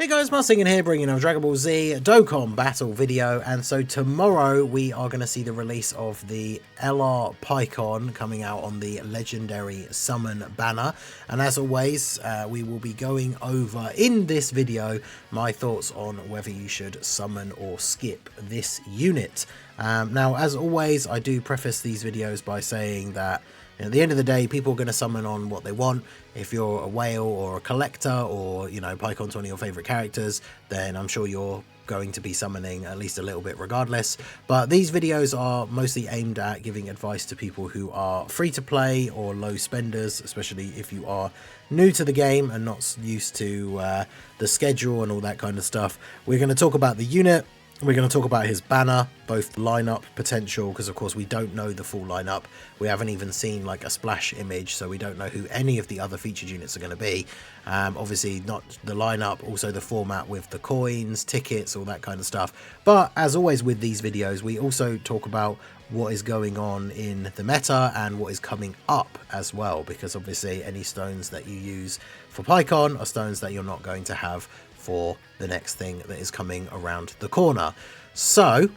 Hey guys, Mussing here bringing a Dragon Ball Z Dokkan battle video, and so tomorrow we are going to see the release of the LR Paikuhan coming out on the legendary summon banner, and as always we will be going over in this video my thoughts on whether you should summon or skip this unit. Now as always I do preface these videos by saying that at the end of the day, people are going to summon on what they want. If you're a whale or a collector or, you know, Paikuhan's one of your favourite characters, then I'm sure you're going to be summoning at least a little bit regardless. But these videos are mostly aimed at giving advice to people who are free to play or low spenders, especially if you are new to the game and not used to the schedule and all that kind of stuff. We're going to talk about the unit. We're going to talk about his banner, both lineup potential, because of course we don't know the full lineup. We haven't even seen like a splash image, so we don't know who any of the other featured units are going to be. Obviously not the lineup, also the format with the coins, tickets, all that kind of stuff. But as always with these videos, we also talk about what is going on in the meta and what is coming up as well, because obviously any stones that you use for Paikuhan are stones that you're not going to have for the next thing that is coming around the corner. So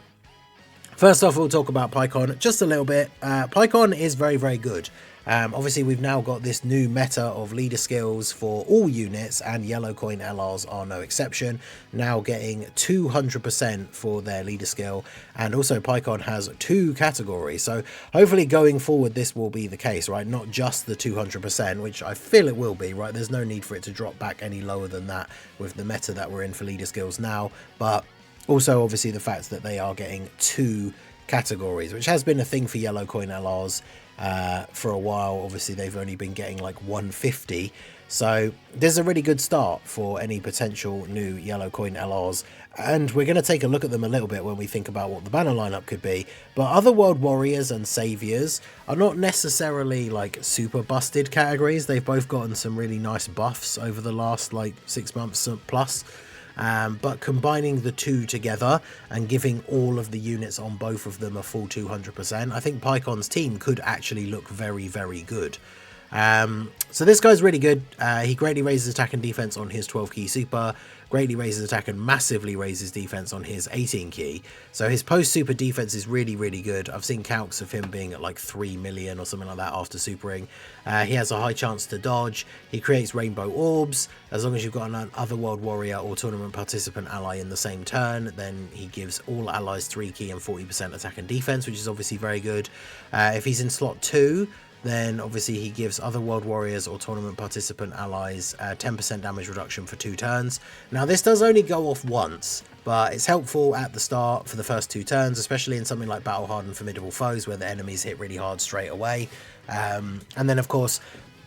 first off, we'll talk about Paikuhan just a little bit. Paikuhan is very good. Obviously we've now got this new meta of leader skills for all units, and yellow coin LRs are no exception, now getting 200% for their leader skill, and also Paikuhan has 2 categories, so hopefully going forward this will be the case, right? Not just the 200%, which I feel it will be, right? There's no need for it to drop back any lower than that with the meta that we're in for leader skills now, but also obviously the fact that they are getting 2 categories, which has been a thing for yellow coin LRs for a while. Obviously they've only been getting like 150, so this is a really good start for any potential new yellow coin LRs, and we're going to take a look at them a little bit when we think about what the banner lineup could be. But Otherworld Warriors and Saviors are not necessarily like super busted categories. They've both gotten some really nice buffs over the last like 6 months plus. But combining the 2 together and giving all of the units on both of them a full 200%, I think Paikuhan's team could actually look very good. So this guy's really good. He greatly raises attack and defense on his 12 key super, greatly raises attack and massively raises defense on his 18 key. So his post super defense is really good. I've seen calcs of him being at like 3 million or something like that after supering. He has a high chance to dodge. He creates rainbow orbs. As long as you've got an Otherworld Warrior or tournament participant ally in the same turn, then he gives all allies 3 key and 40% attack and defense, which is obviously very good. If he's in slot 2, then obviously he gives Otherworld Warriors or tournament participant allies 10% damage reduction for 2 turns. Now this does only go off once, but it's helpful at the start for the first 2 turns, especially in something like Battle Hardened Formidable Foes where the enemies hit really hard straight away. And then of course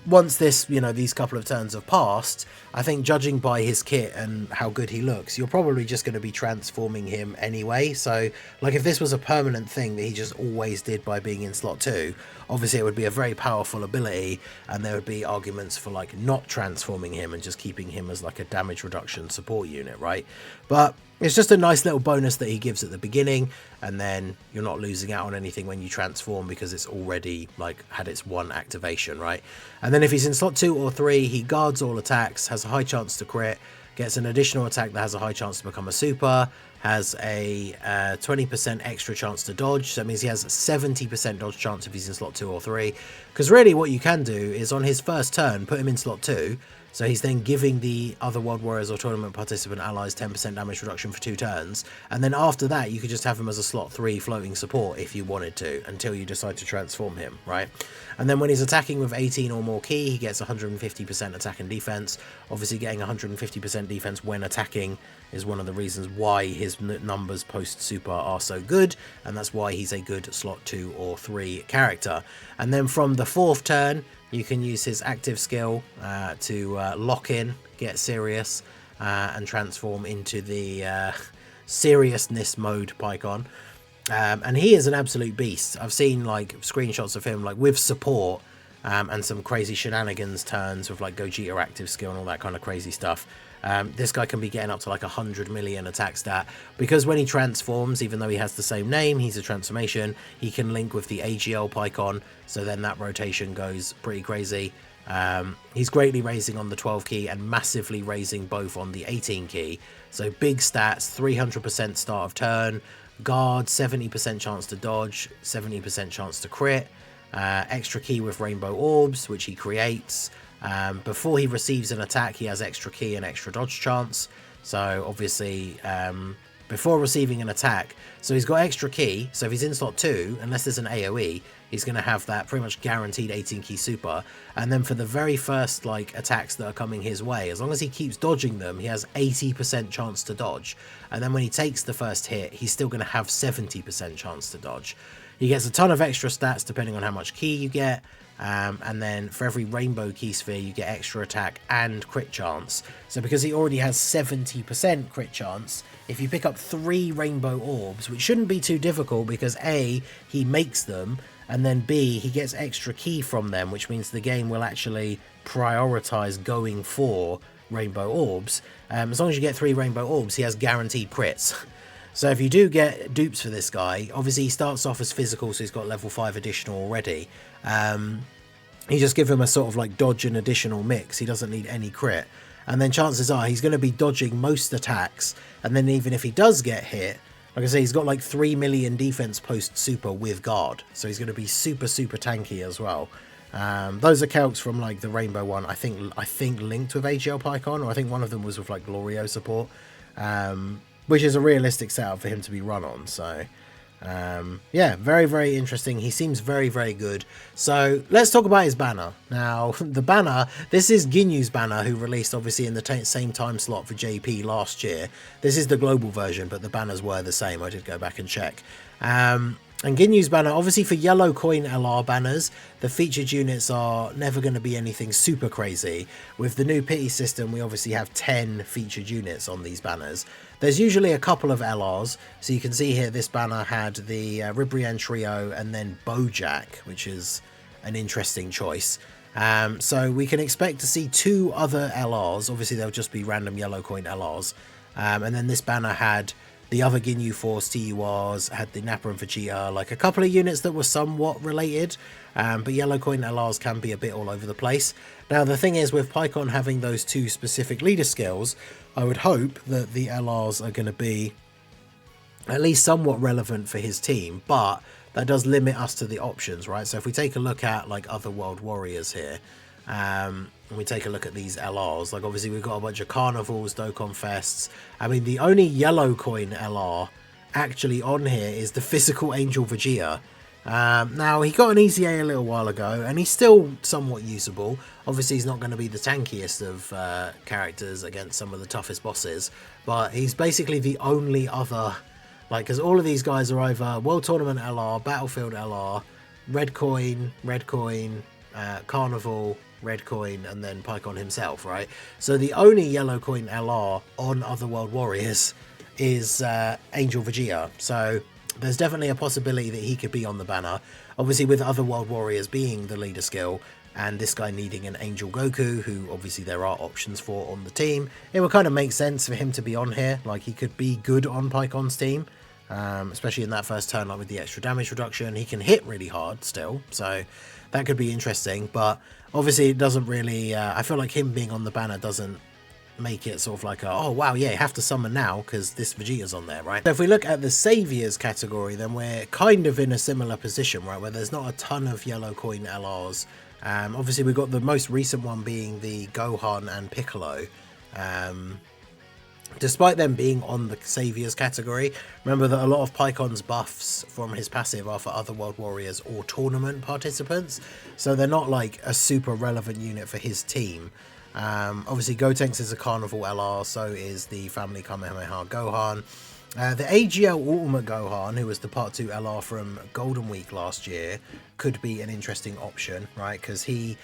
once this, you know, these couple of turns have passed, I think judging by his kit and how good he looks, you're probably just going to be transforming him anyway. So like if this was a permanent thing that he just always did by being in slot 2, obviously it would be a very powerful ability, and there would be arguments for like not transforming him and just keeping him as like a damage reduction support unit, right? But it's just a nice little bonus that he gives at the beginning, and then you're not losing out on anything when you transform because it's already like had its 1 activation, right? And then if he's in slot 2 or 3, he guards all attacks, has a high chance to crit, gets an additional attack that has a high chance to become a super, has a 20% extra chance to dodge, so that means he has a 70% dodge chance if he's in slot 2 or 3, because really what you can do is on his first turn put him in slot 2, so he's then giving the Otherworld Warriors or tournament participant allies 10% damage reduction for 2 turns, and then after that you could just have him as a slot 3 floating support if you wanted to, until you decide to transform him, right? And then when he's attacking with 18 or more key, he gets 150% attack and defense. Obviously getting 150% defense when attacking is one of the reasons why his numbers post super are so good, and that's why he's a good slot 2 or 3 character. And then from the 4th turn you can use his active skill to lock in, get serious, and transform into the seriousness mode Paikuhan. And he is an absolute beast. I've seen like screenshots of him like with support and some crazy shenanigans turns with like Gogeta active skill and all that kind of crazy stuff. This guy can be getting up to like 100 million attack stat, because when he transforms, even though he has the same name, he's a transformation, he can link with the AGL Paikuhan, so then that rotation goes pretty crazy. He's greatly raising on the 12 key and massively raising both on the 18 key. So big stats, 300% start of turn, guard, 70% chance to dodge, 70% chance to crit, extra key with rainbow orbs, which he creates. Before he receives an attack, he has extra key and extra dodge chance. So obviously, before receiving an attack, so he's got extra key. So if he's in slot 2, unless there's an AoE, he's going to have that pretty much guaranteed 18 key super. And then for the very first like attacks that are coming his way, as long as he keeps dodging them, he has 80% chance to dodge. And then when he takes the first hit, he's still going to have 70% chance to dodge. He gets a ton of extra stats depending on how much key you get. And then for every rainbow key sphere, you get extra attack and crit chance. So because he already has 70% crit chance, if you pick up 3 rainbow orbs, which shouldn't be too difficult because A, he makes them, and then B, he gets extra key from them, which means the game will actually prioritize going for rainbow orbs. As long as you get 3 rainbow orbs, he has guaranteed crits. So if you do get dupes for this guy, obviously he starts off as physical, so he's got level 5 additional already. You just give him a sort of like dodge and additional mix. He doesn't need any crit. And then chances are he's going to be dodging most attacks. And then even if he does get hit, like I say, he's got like 3 million defense post super with guard. So he's going to be super, super tanky as well. Those are calcs from like the rainbow one. I think linked with AGL Paikuhan, or I think one of them was with like Glorio support. Which is a realistic setup for him to be run on. So yeah, very, very interesting. He seems very, very good. So let's talk about his banner. Now, the banner, this is Ginyu's banner, who released obviously in the same time slot for JP last year. This is the global version, but the banners were the same. I did go back and check. And Ginyu's banner, obviously for yellow coin LR banners, the featured units are never going to be anything super crazy. With the new pity system, we obviously have 10 featured units on these banners. There's usually a couple of LRs, so you can see here this banner had the Ribrian Trio and then Bojack, which is an interesting choice. So we can expect to see 2 other LRs, obviously they'll just be random yellow coin LRs. And then this banner had the other Ginyu Force TURs, had the Nappa and Vegeta, like a couple of units that were somewhat related, but yellow coin LRs can be a bit all over the place. Now the thing is, with Paikuhan having those 2 specific leader skills, I would hope that the LRs are going to be at least somewhat relevant for his team, but that does limit us to the options, right? So if we take a look at like other World Warriors here, and we take a look at these LRs, like obviously we've got a bunch of Carnivals, Dokkan Fests. I mean, the only yellow coin LR actually on here is the physical Angel Vegeta. Now, he got an EZA a little while ago, and he's still somewhat usable. Obviously, he's not going to be the tankiest of characters against some of the toughest bosses, but he's basically the only other, like, because all of these guys are either World Tournament LR, Battlefield LR, Red Coin, Carnival, Red Coin, and then Paikuhan himself, right? So the only yellow coin LR on other World Warriors is Angel Vegeta. So there's definitely a possibility that he could be on the banner. Obviously, with other World Warriors being the leader skill, and this guy needing an Angel Goku, who obviously there are options for on the team, it would kind of make sense for him to be on here. Like, he could be good on Paikuhan's team, especially in that first turn, like with the extra damage reduction. He can hit really hard still, so that could be interesting. But obviously it doesn't really, I feel like him being on the banner doesn't make it sort of like a, oh wow, yeah, you have to summon now because this Vegeta's on there, right? So if we look at the Saviors category, then we're kind of in a similar position, right, where there's not a ton of yellow coin LRs. Obviously we've got the most recent one being the Gohan and Piccolo. Despite them being on the Saviors category, remember that a lot of Paikuhan's buffs from his passive are for other World Warriors or tournament participants, so they're not like a super relevant unit for his team. Obviously Gotenks is a Carnival LR, so is the Family Kamehameha Gohan. The AGL Ultimate Gohan, who was the Part 2 LR from Golden Week last year, could be an interesting option, right? Because him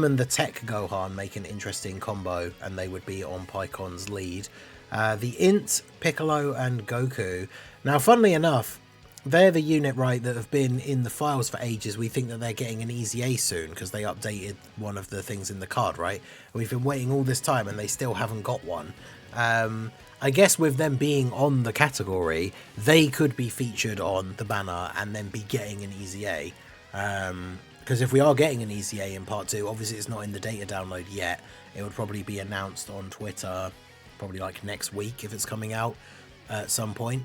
and the Tech Gohan make an interesting combo, and they would be on Paikuhan's lead. The Int, Piccolo, and Goku. Now, funnily enough, they're the unit, right, that have been in the files for ages. We think that they're getting an EZA soon because they updated one of the things in the card, right? We've been waiting all this time and they still haven't got one. I guess with them being on the category, they could be featured on the banner and then be getting an EZA. Because if we are getting an EZA in part 2, obviously it's not in the data download yet. It would probably be announced on Twitter probably like next week if it's coming out at some point.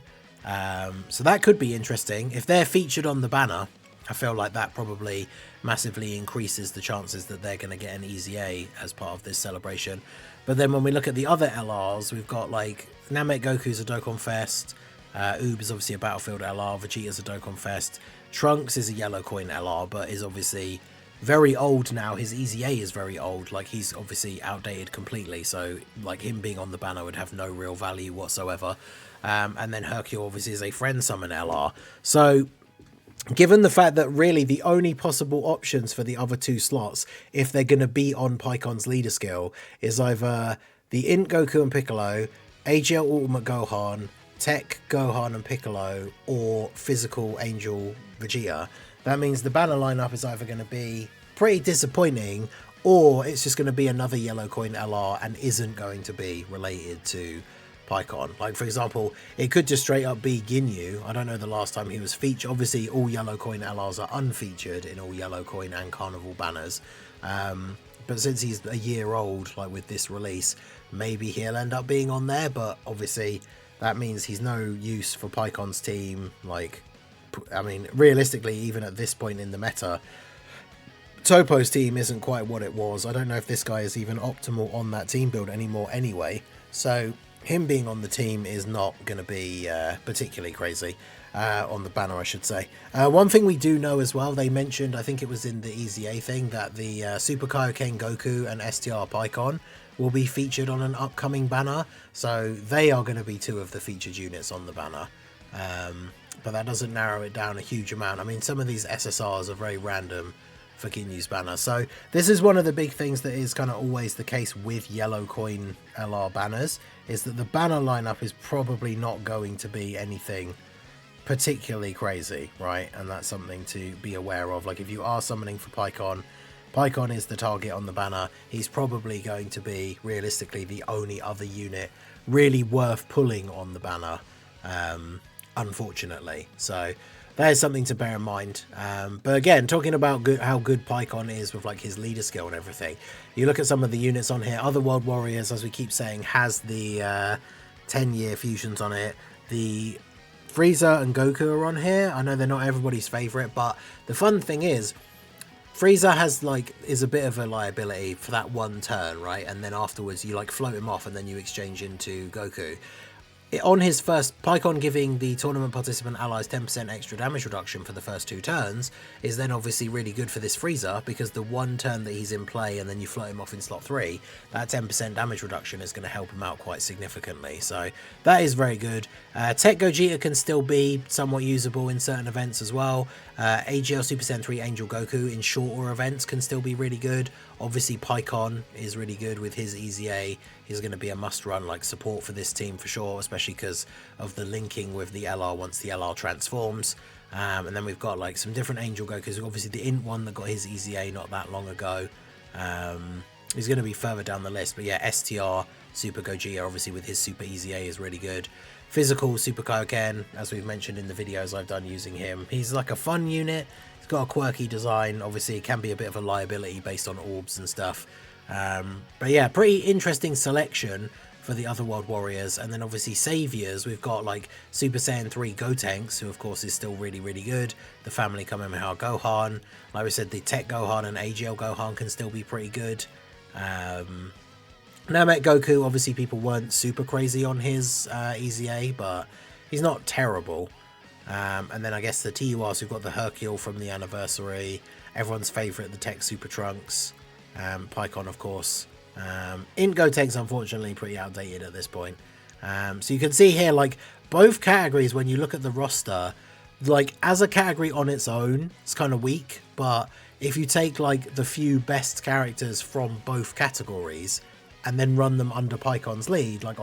So that could be interesting. If they're featured on the banner, I feel like that probably massively increases the chances that they're going to get an EZA as part of this celebration. But then when we look at the other LRs, we've got like Namek Goku's a Dokkan Fest, Oob is obviously a Battlefield LR, Vegeta's a Dokkan Fest, Trunks is a Yellow Coin LR, but is obviously very old now. His EZA is very old, like he's obviously outdated completely, so like him being on the banner would have no real value whatsoever. And then Hercule obviously is a Friend Summon LR. So given the fact that really the only possible options for the other 2 slots, if they're going to be on Paikon's leader skill, is either the Int Goku and Piccolo, AGL Ultimate Gohan, Tech Gohan and Piccolo, or Physical Angel Vegeta, that means the banner lineup is either going to be pretty disappointing, or it's just going to be another Yellow Coin LR and isn't going to be related to Paikon. Like, for example, it could just straight up be Ginyu. I don't know the last time he was featured. Obviously, all Yellow Coin LRs are unfeatured in all Yellow Coin and Carnival banners. But since he's a year old, like with this release, maybe he'll end up being on there. But obviously, that means he's no use for Paikon's team. Like, I mean, realistically, even at this point in the meta, Topo's team isn't quite what it was. I don't know if this guy is even optimal on that team build anymore anyway. So him being on the team is not going to be particularly crazy on the banner, I should say. One thing we do know as well, they mentioned, I think it was in the EZA thing, that the Super Kaioken Goku and STR Paikon will be featured on an upcoming banner. So they are going to be 2 of the featured units on the banner. But that doesn't narrow it down a huge amount. I mean, some of these SSRs are very random for Ginyu's banner. So this is one of the big things that is kind of always the case with Yellow Coin LR banners, is that the banner lineup is probably not going to be anything particularly crazy, right? And that's something to be aware of. Like, if you are summoning for Paikon, Paikon is the target on the banner. He's probably going to be, realistically, the only other unit really worth pulling on the banner, unfortunately. So that is something to bear in mind. But again, talking about how good Paikon is with like his leader skill and everything, you look at some of the units on here. Otherworld Warriors, as we keep saying, has the 10-year fusions on it. The Frieza and Goku are on here. I know they're not everybody's favorite, but the fun thing is, Frieza is a bit of a liability for that one turn, right? And then afterwards you like float him off and then you exchange into Goku. On his first, Paikon giving the tournament participant allies 10% extra damage reduction for the first 2 turns is then obviously really good for this Frieza, because the one turn that he's in play and then you float him off in slot 3, that 10% damage reduction is going to help him out quite significantly. So that is very good. Tech Gogeta can still be somewhat usable in certain events as well. AGL Super Saiyan 3 Angel Goku in shorter events can still be really good. Obviously Paikon is really good with his EZA. He's going to be a must-run like support for this team for sure, especially because of the linking with the LR once the LR transforms. And then we've got like some different Angel Gokus. Obviously the Int one that got his EZA not that long ago. He's going to be further down the list, but yeah, STR Super Gogeta obviously with his Super EZA is really good. Physical Super Kaioken, as we've mentioned in the videos I've done using him. He's like a fun unit. He's got a quirky design. Obviously it can be a bit of a liability based on orbs and stuff. But yeah, pretty interesting selection for the Otherworld Warriors. And then obviously Saviors, we've got like Super Saiyan 3 Gotenks, who of course is still really, really good. The Family Kamehameha Gohan. Like we said, the Tech Gohan and AGL Gohan can still be pretty good. Namek Goku, obviously people weren't super crazy on his EZA, but he's not terrible. And then I guess the TURs, we've got the Hercule from the anniversary, everyone's favourite, the Tech Super Trunks, Paikon of course. Int Gotenks unfortunately pretty outdated at this point. So you can see here, like, both categories, when you look at the roster, like, as a category on its own, it's kind of weak, but if you take, like, the few best characters from both categories and then run them under Paikon's lead, like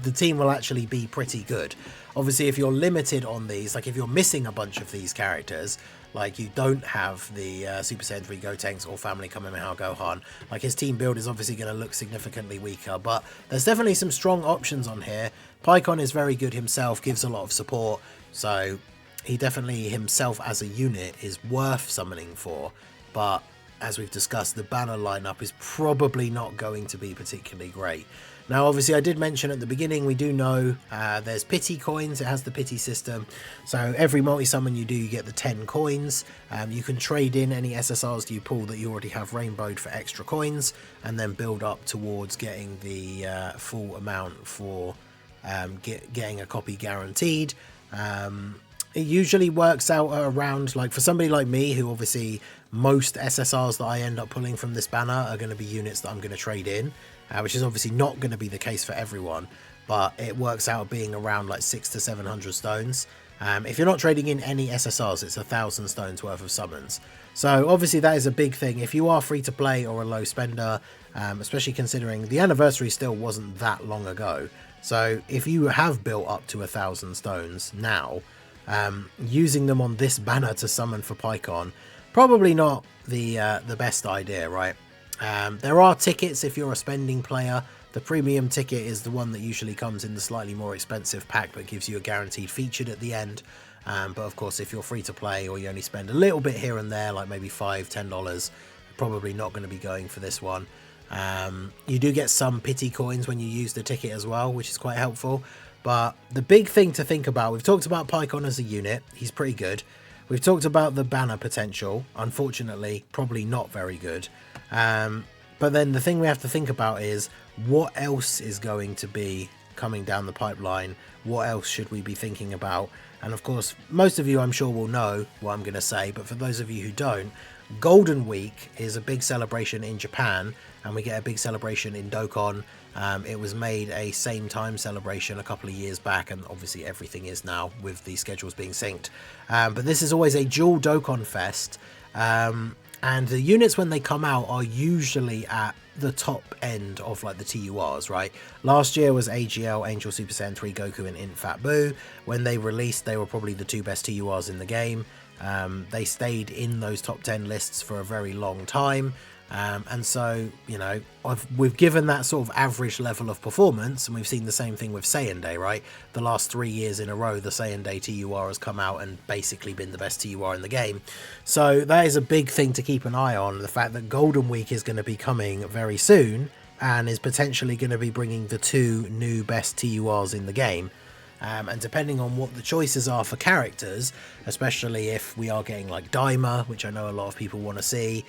the team will actually be pretty good. Obviously, if you're limited on these, like if you're missing a bunch of these characters, like you don't have the Super Saiyan 3 Gotenks or Family Kamehameha Gohan, like his team build is obviously going to look significantly weaker, but there's definitely some strong options on here. Paikon is very good himself, gives a lot of support, so he definitely himself as a unit is worth summoning for. but as we've discussed, the banner lineup is probably not going to be particularly great. Now, obviously, I did mention at the beginning, we do know there's pity coins. It has the pity system. So every multi-summon you do, you get the 10 coins. You can trade in any SSRs you pull that you already have rainbowed for extra coins, and then build up towards getting the full amount for getting a copy guaranteed. It usually works out around, like, for somebody like me, who obviously most SSRs that I end up pulling from this banner are going to be units that I'm going to trade in, which is obviously not going to be the case for everyone, but it works out being around like 600 to 700 stones. If you're not trading in any SSRs, it's 1,000 stones worth of summons. So obviously that is a big thing. If you are free to play or a low spender, especially considering the anniversary still wasn't that long ago. So if you have built up to 1,000 stones now, using them on this banner to summon for Paikuhan, probably not the best idea, right? There are tickets if you're a spending player. The premium ticket is the one that usually comes in the slightly more expensive pack but gives you a guaranteed featured at the end. But of course, if you're free to play or you only spend a little bit here and there, like maybe $5, $10, probably not going to be going for this one. You do get some pity coins when you use the ticket as well, which is quite helpful. But the big thing to think about, we've talked about Paikuhan as a unit. He's pretty good. We've talked about the banner potential. Unfortunately, probably not very good. But then the thing we have to think about is what else is going to be coming down the pipeline? What else should we be thinking about? And of course, most of you I'm sure will know what I'm going to say, but for those of you who don't, Golden Week is a big celebration in Japan, and we get a big celebration in Dokkan. It was made a same time celebration a couple of years back, and obviously everything is now with the schedules being synced. But this is always a dual Dokkan fest, and the units when they come out are usually at the top end of like the TURs, right? Last year was AGL, Angel Super Saiyan 3 Goku and Int Fat Buu. When they released, they were probably the two best TURs in the game. They stayed in those top 10 lists for a very long time. And so, you know, we've given that sort of average level of performance, and we've seen the same thing with Saiyan Day, right? The last 3 years in a row, the Saiyan Day TUR has come out and basically been the best TUR in the game. So that is a big thing to keep an eye on, the fact that Golden Week is going to be coming very soon and is potentially going to be bringing the two new best TURs in the game. And depending on what the choices are for characters, especially if we are getting like Daima, which I know a lot of people want to see,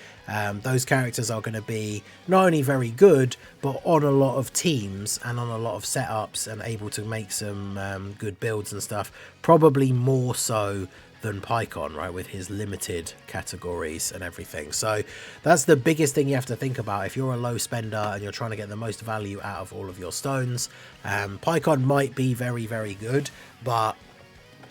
those characters are going to be not only very good, but on a lot of teams and on a lot of setups and able to make some good builds and stuff, probably more so than Paikuhan, right, with his limited categories and everything. So that's the biggest thing you have to think about if you're a low spender and you're trying to get the most value out of all of your stones. Paikuhan might be very, very good, but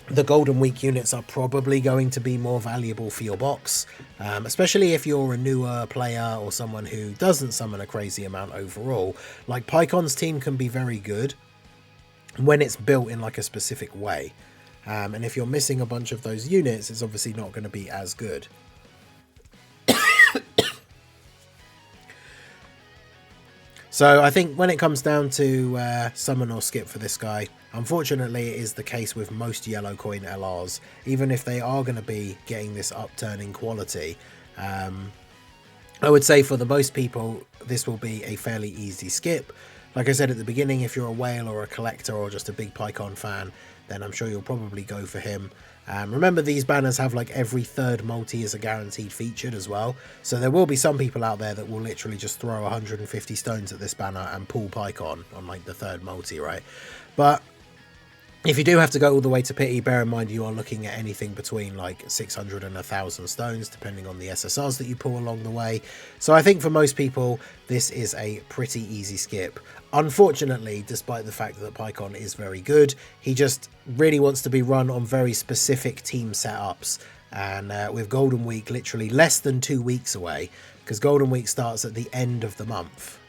the Golden Week units are probably going to be more valuable for your box, especially if you're a newer player or someone who doesn't summon a crazy amount overall. Like, Paikuhan's team can be very good when it's built in like a specific way. And if you're missing a bunch of those units, it's obviously not going to be as good. So I think when it comes down to summon or skip for this guy, unfortunately it is the case with most yellow coin LRs. Even if they are going to be getting this upturning quality, I would say for the most people this will be a fairly easy skip. Like I said at the beginning, if you're a whale or a collector or just a big Paikuhan fan, then I'm sure you'll probably go for him. Remember, these banners have like every third multi is a guaranteed featured as well. So there will be some people out there that will literally just throw 150 stones at this banner and pull Paikuhan on like the third multi, right? But if you do have to go all the way to pity, bear in mind you are looking at anything between like 600 and 1,000 stones, depending on the SSRs that you pull along the way. So I think for most people, this is a pretty easy skip. Unfortunately, despite the fact that Paikuhan is very good, he just really wants to be run on very specific team setups. And with Golden Week literally less than 2 weeks away, because Golden Week starts at the end of the month.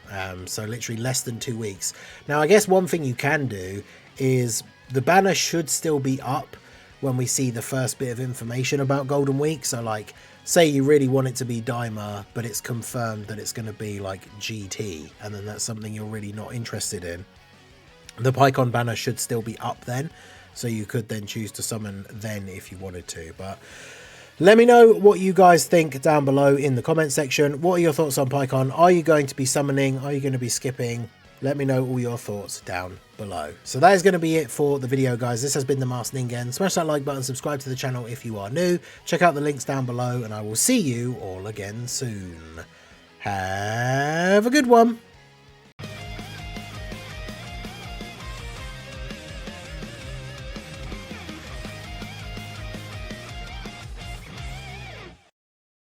So literally less than 2 weeks. Now, I guess one thing you can do is the banner should still be up when we see the first bit of information about Golden Week. So like, say you really want it to be Daima, but it's confirmed that it's going to be like GT, and then that's something you're really not interested in. The Paikuhan banner should still be up then, so you could then choose to summon then if you wanted to. But Let me know what you guys think down below in the comment section. What are your thoughts on Paikuhan? Are you going to be summoning? Are you going to be skipping? Let me know all your thoughts down below. So that is going to be it for the video, guys. This has been the Masked Ningen. Smash that like button, subscribe to the channel if you are new. Check out the links down below, and I will see you all again soon. Have a good one.